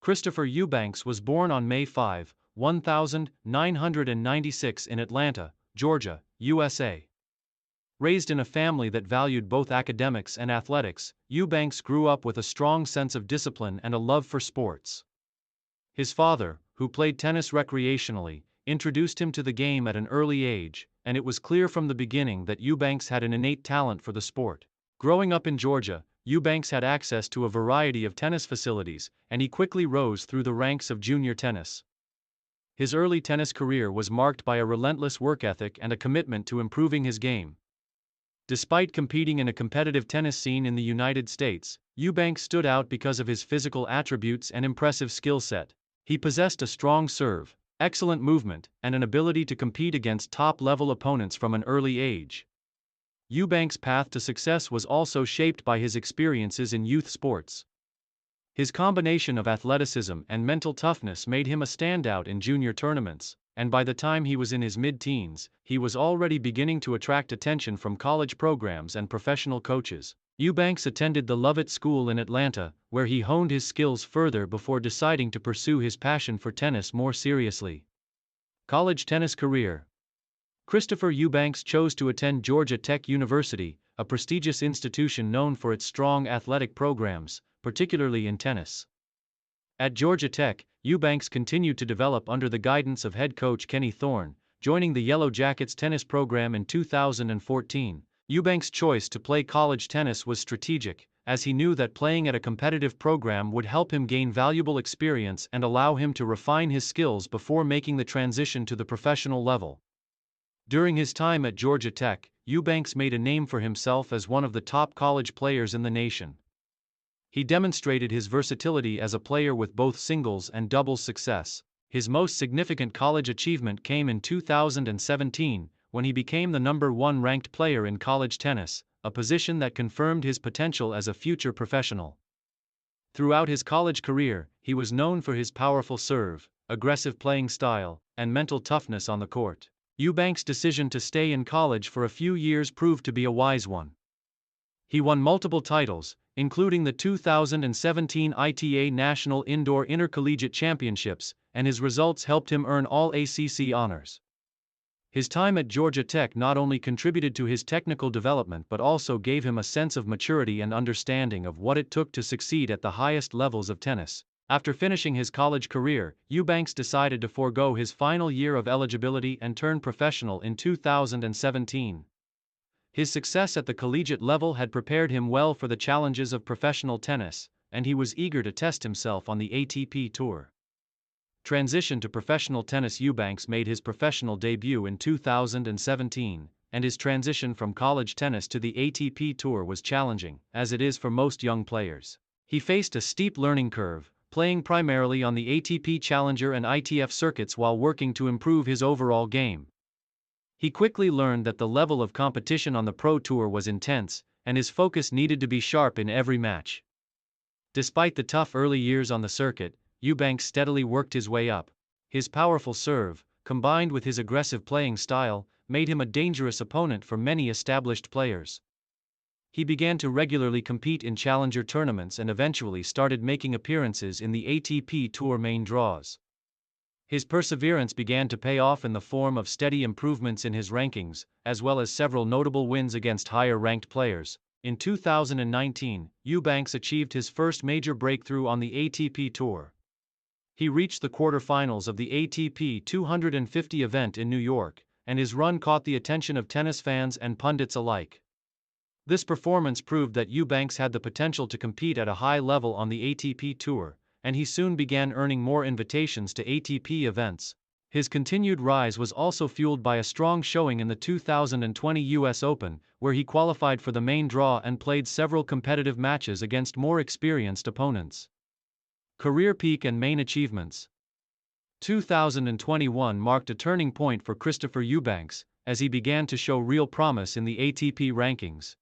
Christopher Eubanks was born on May 5, 1996 in Atlanta, Georgia, USA. Raised in a family that valued both academics and athletics, Eubanks grew up with a strong sense of discipline and a love for sports. His father, who played tennis recreationally, introduced him to the game at an early age, and it was clear from the beginning that Eubanks had an innate talent for the sport. Growing up in Georgia, Eubanks had access to a variety of tennis facilities, and he quickly rose through the ranks of junior tennis. His early tennis career was marked by a relentless work ethic and a commitment to improving his game. Despite competing in a competitive tennis scene in the United States, Eubanks stood out because of his physical attributes and impressive skill set. He possessed a strong serve, excellent movement, and an ability to compete against top-level opponents from an early age. Eubanks' path to success was also shaped by his experiences in youth sports. His combination of athleticism and mental toughness made him a standout in junior tournaments, and by the time he was in his mid-teens, he was already beginning to attract attention from college programs and professional coaches. Eubanks attended the Lovett School in Atlanta, where he honed his skills further before deciding to pursue his passion for tennis more seriously. College tennis career. Christopher Eubanks chose to attend Georgia Tech University, a prestigious institution known for its strong athletic programs, particularly in tennis. At Georgia Tech, Eubanks continued to develop under the guidance of head coach Kenny Thorne, joining the Yellow Jackets tennis program in 2014. Eubanks' choice to play college tennis was strategic, as he knew that playing at a competitive program would help him gain valuable experience and allow him to refine his skills before making the transition to the professional level. During his time at Georgia Tech, Eubanks made a name for himself as one of the top college players in the nation. He demonstrated his versatility as a player with both singles and doubles success. His most significant college achievement came in 2017, when he became the #1 ranked player in college tennis, a position that confirmed his potential as a future professional. Throughout his college career, he was known for his powerful serve, aggressive playing style, and mental toughness on the court. Eubanks' decision to stay in college for a few years proved to be a wise one. He won multiple titles, including the 2017 ITA National Indoor Intercollegiate Championships, and his results helped him earn all ACC honors. His time at Georgia Tech not only contributed to his technical development but also gave him a sense of maturity and understanding of what it took to succeed at the highest levels of tennis. After finishing his college career, Eubanks decided to forego his final year of eligibility and turn professional in 2017. His success at the collegiate level had prepared him well for the challenges of professional tennis, and he was eager to test himself on the ATP Tour. Transition to professional tennis. Eubanks made his professional debut in 2017, and his transition from college tennis to the ATP Tour was challenging, as it is for most young players. He faced a steep learning curve, playing primarily on the ATP Challenger and ITF circuits while working to improve his overall game. He quickly learned that the level of competition on the Pro Tour was intense, and his focus needed to be sharp in every match. Despite the tough early years on the circuit, Eubanks steadily worked his way up. His powerful serve, combined with his aggressive playing style, made him a dangerous opponent for many established players. He began to regularly compete in challenger tournaments and eventually started making appearances in the ATP Tour main draws. His perseverance began to pay off in the form of steady improvements in his rankings, as well as several notable wins against higher-ranked players. In 2019, Eubanks achieved his first major breakthrough on the ATP Tour. He reached the quarterfinals of the ATP 250 event in New York, and his run caught the attention of tennis fans and pundits alike. This performance proved that Eubanks had the potential to compete at a high level on the ATP Tour, and he soon began earning more invitations to ATP events. His continued rise was also fueled by a strong showing in the 2020 US Open, where he qualified for the main draw and played several competitive matches against more experienced opponents. Career peak and main achievements. 2021 marked a turning point for Christopher Eubanks, as he began to show real promise in the ATP rankings.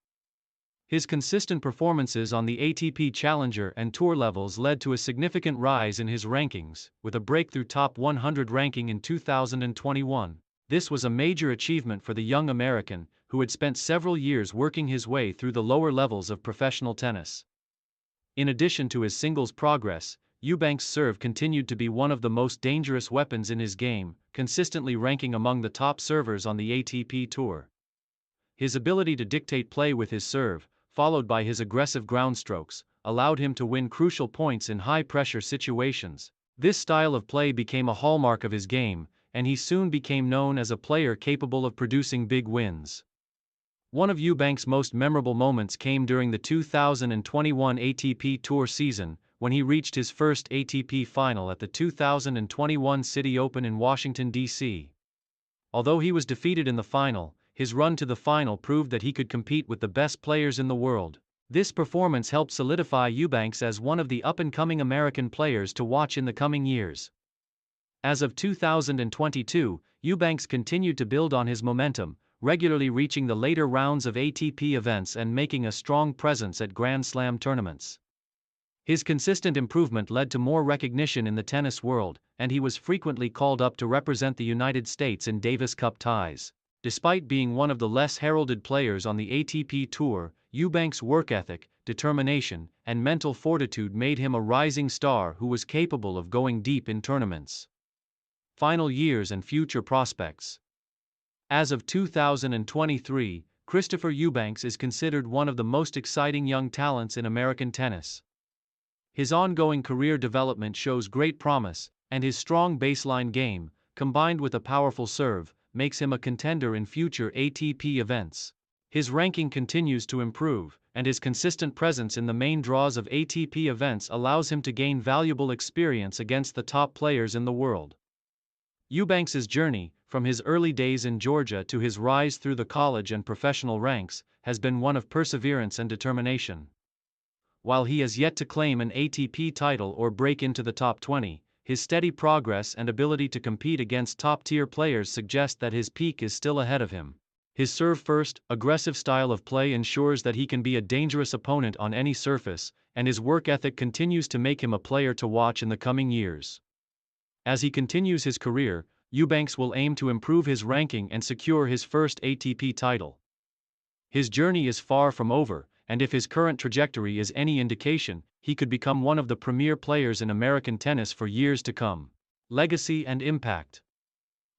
His consistent performances on the ATP Challenger and Tour levels led to a significant rise in his rankings, with a breakthrough top 100 ranking in 2021. This was a major achievement for the young American, who had spent several years working his way through the lower levels of professional tennis. In addition to his singles progress, Eubanks' serve continued to be one of the most dangerous weapons in his game, consistently ranking among the top servers on the ATP Tour. His ability to dictate play with his serve, followed by his aggressive ground strokes, allowed him to win crucial points in high-pressure situations. This style of play became a hallmark of his game, and he soon became known as a player capable of producing big wins. One of Eubanks' most memorable moments came during the 2021 ATP Tour season, when he reached his first ATP final at the 2021 City Open in Washington, D.C. Although he was defeated in the final, his run to the final proved that he could compete with the best players in the world. This performance helped solidify Eubanks as one of the up-and-coming American players to watch in the coming years. As of 2022, Eubanks continued to build on his momentum, regularly reaching the later rounds of ATP events and making a strong presence at Grand Slam tournaments. His consistent improvement led to more recognition in the tennis world, and he was frequently called up to represent the United States in Davis Cup ties. Despite being one of the less heralded players on the ATP Tour, Eubanks' work ethic, determination, and mental fortitude made him a rising star who was capable of going deep in tournaments. Final years and future prospects. As of 2023, Christopher Eubanks is considered one of the most exciting young talents in American tennis. His ongoing career development shows great promise, and his strong baseline game, combined with a powerful serve, makes him a contender in future ATP events. His ranking continues to improve, and his consistent presence in the main draws of ATP events allows him to gain valuable experience against the top players in the world. Eubanks' journey, from his early days in Georgia to his rise through the college and professional ranks, has been one of perseverance and determination. While he has yet to claim an ATP title or break into the top 20, his steady progress and ability to compete against top-tier players suggest that his peak is still ahead of him. His serve-first, aggressive style of play ensures that he can be a dangerous opponent on any surface, and his work ethic continues to make him a player to watch in the coming years. As he continues his career, Eubanks will aim to improve his ranking and secure his first ATP title. His journey is far from over, and if his current trajectory is any indication, he could become one of the premier players in American tennis for years to come. Legacy and impact.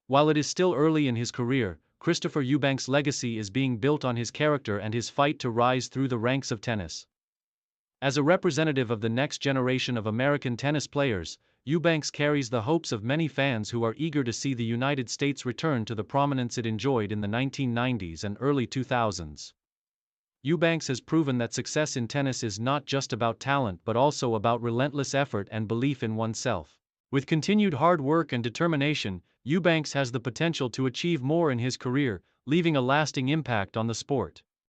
While it is still early in his career, Christopher Eubanks' legacy is being built on his character and his fight to rise through the ranks of tennis. As a representative of the next generation of American tennis players, Eubanks carries the hopes of many fans who are eager to see the United States return to the prominence it enjoyed in the 1990s and early 2000s. Eubanks has proven that success in tennis is not just about talent but also about relentless effort and belief in oneself. With continued hard work and determination, Eubanks has the potential to achieve more in his career, leaving a lasting impact on the sport.